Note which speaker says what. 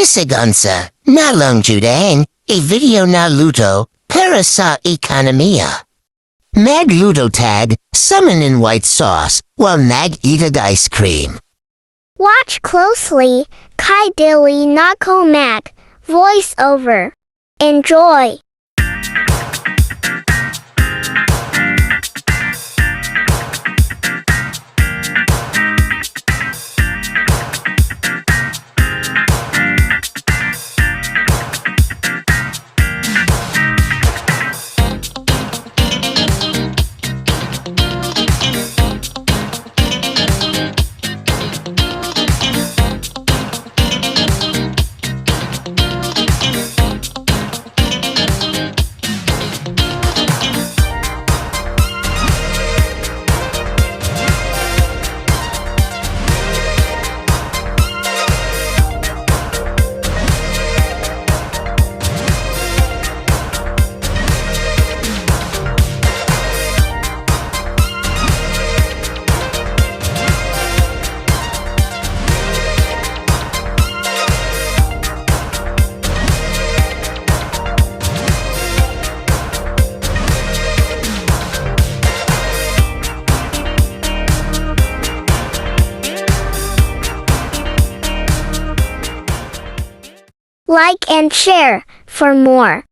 Speaker 1: Bisan sa nalang judain, video na luto para sa ekonomiya. Magluto tag, SOMEN in white sauce, while nag-eat ice cream.
Speaker 2: Watch closely, Kai Dilly Nako Mac, voice over. Enjoy! Like and share for more.